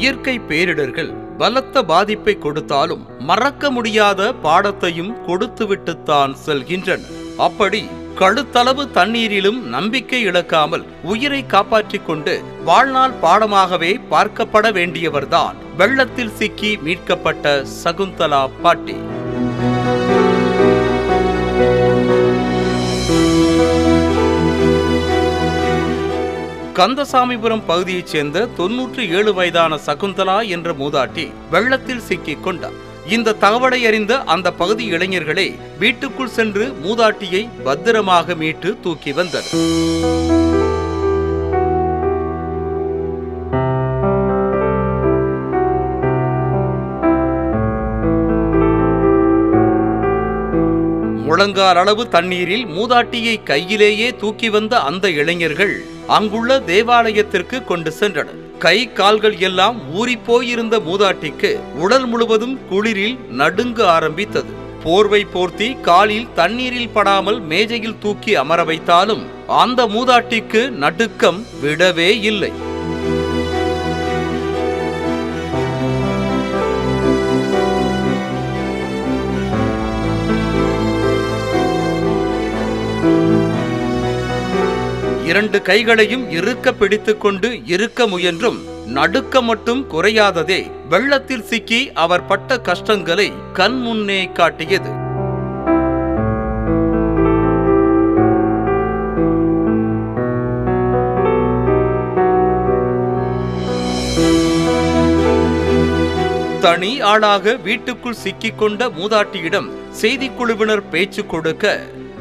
இயற்கை பேரிடர்கள் பலத்த பாதிப்பை கொடுத்தாலும் மறக்க முடியாத பாடத்தையும் கொடுத்துவிட்டுத்தான் செல்கின்றன. அப்படி கழுத்தளவு தண்ணீரிலும் நம்பிக்கை இழக்காமல் உயிரை காப்பாற்றிக் கொண்டு வாழ்நாள் பாடமாகவே பார்க்கப்பட வேண்டியவர்தான் வெள்ளத்தில் சிக்கி மீட்கப்பட்ட சகுந்தலா பாட்டி. கந்தசாமிபுரம் பகுதியைச் சேர்ந்த 97 வயதான சகுந்தலா என்ற மூதாட்டி வெள்ளத்தில் சிக்கிக் கொண்டார். இந்த தகவலை அறிந்த அந்த பகுதி இளைஞர்களே வீட்டுக்குள் சென்று மூதாட்டியை பத்திரமாக மீட்டு தூக்கி வந்தனர். முழங்கால் அளவு தண்ணீரில் மூதாட்டியை கையிலேயே தூக்கி வந்த அந்த இளைஞர்கள் அங்குள்ள தேவாலயத்திற்கு கொண்டு சென்றனர். கை கால்கள் எல்லாம் ஊறி போயிருந்த மூதாட்டிக்கு உடல் முழுவதும் குளிரில் நடுங்க ஆரம்பித்தது. போர்வை போர்த்தி காலில் தண்ணீரில் படாமல் மேஜையில் தூக்கி அமர வைத்தாலும் அந்த மூதாட்டிக்கு நடுக்கம் விடவே இல்லை. இரண்டு கைகளையும் இறுக்க பிடித்துக் கொண்டு இருக்க முயன்றும் நடுக்க மட்டும் குறையாததே வெள்ளத்தில் சிக்கி அவர் பட்ட கஷ்டங்களை கண் முன்னே காட்டியது. தனி ஆளாக வீட்டுக்குள் சிக்கிக் கொண்ட மூதாட்டியிடம் செய்திக்குழுவினர் பேச்சு கொடுக்க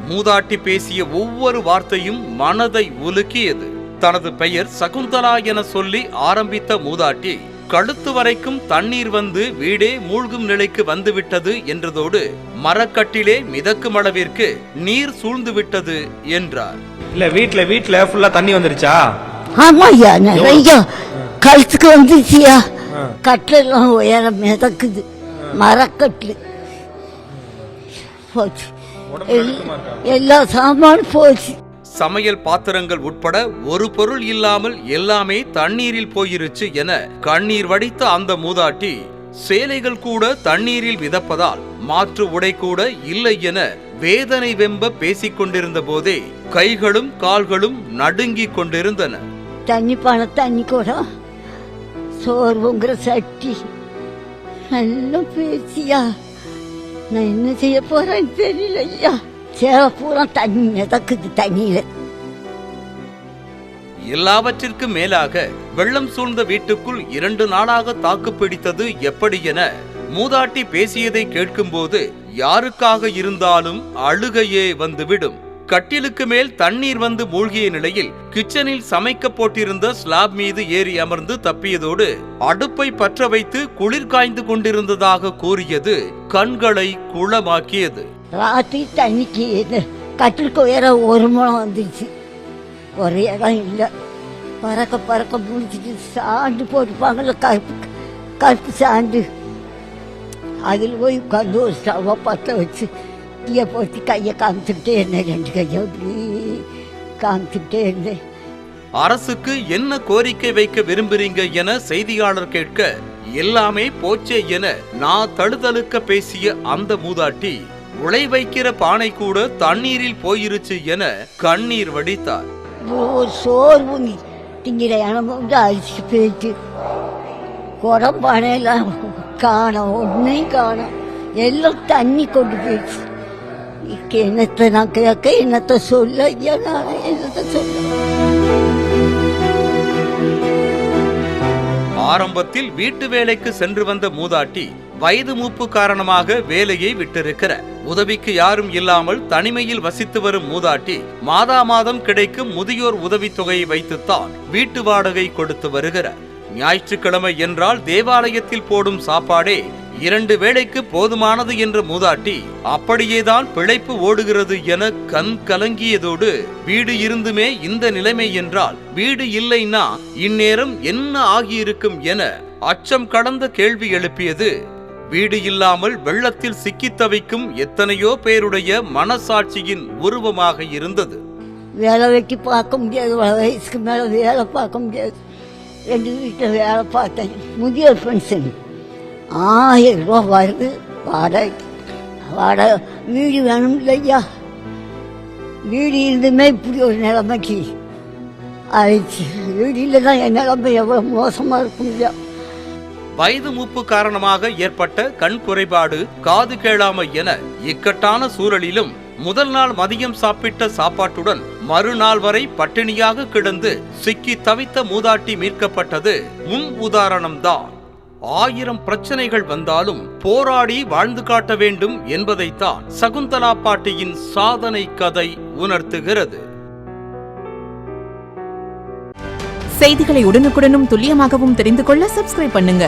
மூதாட்டி பேசிய ஒவ்வொரு வார்த்தையும் மனதை உலுக்கியது. தனது பெயர் சகுந்தலா என சொல்லி ஆரம்பித்த மூதாட்டி கழுத்து வரைக்கும் தண்ணீர் வந்து வீடே மூழ்கும் நிலைக்கு வந்துவிட்டது என்றதோடு மரக்கட்டிலே மிதக்கும் அளவிற்கு நீர் சூழ்ந்து விட்டது என்றார். இல்ல வீட்ல ஃபுல்லா தண்ணி வந்துருச்சா? ஆமாய்யா, நிறைய கழுத்துக்கு வந்துருச்சியா. கட்டெல்லாம் உயரம் மிதக்குது, மரக்கட்டு போச்சு, எல்லா சாமானும் போச்சு. சமையல் பாத்திரங்கள் உட்பட ஒரு பொருள் இல்லாமல் எல்லாமே தண்ணீரில் போயிருச்சு என கண்ணீர் வடித்த அந்த மூதாட்டி சேலைகள் கூட தண்ணீரில் மிதப்பதால் மாற்று உடை கூட இல்லை என வேதனை வெம்ப பேசிக் கொண்டிருந்த போதே கைகளும் கால்களும் நடுங்கிக் கொண்டிருந்தன. தண்ணி தண்ணி கூட சோர்வுங்கிற சட்டி எல்லாம் பேசியா. நான் என்ன செய்ய போறேன்னு தெரியல ஐயா. சேவை பூரா தண்ணி மிதக்குது தண்ணியில. எல்லாவற்றிற்கும் மேலாக வெள்ளம் சூழ்ந்த வீட்டுக்குள் 2 நாளாக தாக்கு பிடித்தது எப்படி என மூதாட்டி பேசியதை கேட்கும்போது யாருக்காக இருந்தாலும் அழுகையே வந்துவிடும். கட்டிலுக்கு மேல் தண்ணீர் வந்து மூழ்கிய நிலையில் கிச்சனில் சமைக்க போட்டிருந்த ஸ்லாப் மீது ஏறி அமர்ந்து தப்பியதோடு அடுப்பை பற்ற வைத்து குளிர் காய்ந்து கொண்டிருந்ததாக கூறியது கண்களை குளமாக்கியது. ராத்திரி தண்ணிக்கு கட்டிலுக்கு உயர ஒரு முழம் வந்துருச்சு. ஒரு இடம் இல்லை, பறக்க முடிச்சுட்டு சாண்டு போட்டுப்பாங்கல்ல, கருப்பு சாண்டு, அதில் போய் உட்காந்து ஒரு ஸ்டவ்வை பற்ற வச்சு தீயை போட்டு கையை காமிச்சுக்கிட்டே இருந்தேன். 2 கையை அப்படி காமிச்சுக்கிட்டே இருந்தேன். அரசுக்கு என்ன கோரிக்கை வைக்க விரும்புறீங்க என செய்தியாளர் கேட்க எல்லாமே போச்சே என நான் தழுதழுக்க பேசிய அந்த மூதாட்டி உலை வைக்கிற பானை கூட தண்ணீரில் போயிருச்சு என கண்ணீர் வடித்தார். ஒரு சோர்வு திங்கிற இனமும் அரிசி போயிட்டு குடம்பானையெல்லாம் காணோம், ஒன்னையும் காணோம், எல்லாம் தண்ணி கொண்டு போயிடுச்சு. என்னத்தை நான் கேட்க, என்னத்தை சொல்ல, என்னத்தை சொல்ல. ஆரம்பத்தில் வீட்டு வேலைக்கு சென்று வந்த மூதாட்டி வயது மூப்பு காரணமாக வேலையை விட்டிருக்கிற உதவிக்கு யாரும் இல்லாமல் தனிமையில் வசித்து வரும் மூதாட்டி மாதம் கிடைக்கும் முதியோர் உதவித்தொகையை வைத்துத்தான் வீட்டு வாடகை கொடுத்து வருகிறார். ஞாயிற்றுக்கிழமை என்றால் தேவாலயத்தில் போடும் சாப்பாடே 2 வேளைக்கு போதுமானது என்ற மூதாட்டி அப்படியேதான் பிழைப்பு ஓடுகிறது என கண் கலங்கியதோடு வீடு இருந்துமே இந்த நிலைமை என்றால் வீடு இல்லைன்னா இந்நேரம் என்ன ஆகியிருக்கும் என அச்சம் கடந்த கேள்வி எழுப்பியது. வீடு இல்லாமல் வெள்ளத்தில் சிக்கித் தவிக்கும் எத்தனையோ பேருடைய மனசாட்சியின் உருவமாக இருந்தது. வேலை வெட்டி பார்க்க முடியாது, வயசுக்கு மேல வேலை பார்க்க முடியாது, 2 வீட்டில் வேலை பார்த்தேன். முதியோர் பென்ஷன் 1000 ரூபா வருது. வாடகை வீடு வேணும் இல்லையா? வீடு இருந்துமே இப்படி ஒரு நிலைமைக்கு ஆயிடுச்சு. வீடு இல்லைன்னா என் நிலைமை எவ்வளோ மோசமாக இருக்கும் இல்லையா? வயது மூப்பு காரணமாக ஏற்பட்ட கண் குறைபாடு, காது கேளாமை என இக்கட்டான சூழலிலும் முதல் நாள் மதியம் சாப்பிட்ட சாப்பாட்டுடன் மறுநாள் வரை பட்டினியாக கிடந்து சிக்கி தவித்த மூதாட்டி மீட்கப்பட்டது முன் உதாரணம்தான். 1000 பிரச்சனைகள் வந்தாலும் போராடி வாழ்ந்து காட்ட வேண்டும் என்பதைத்தான் சகுந்தலா பாட்டியின் சாதனை கதை உணர்த்துகிறது. செய்திகளை உடனுக்குடனும் துல்லியமாகவும் தெரிந்து கொள்ள சப்ஸ்கிரைப் பண்ணுங்க.